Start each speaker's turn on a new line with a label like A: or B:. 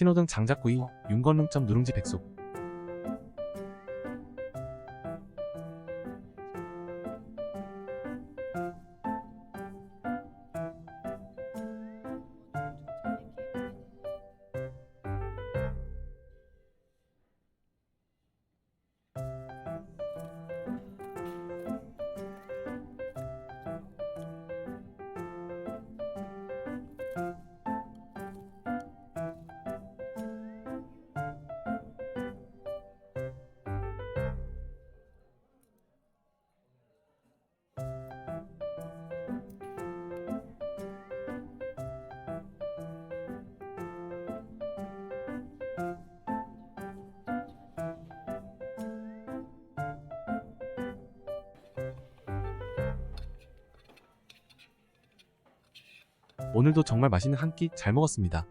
A: 신호등 장작구이, 윤건릉점 누룽지 백숙. 오늘도 정말 맛있는 한 끼 잘 먹었습니다.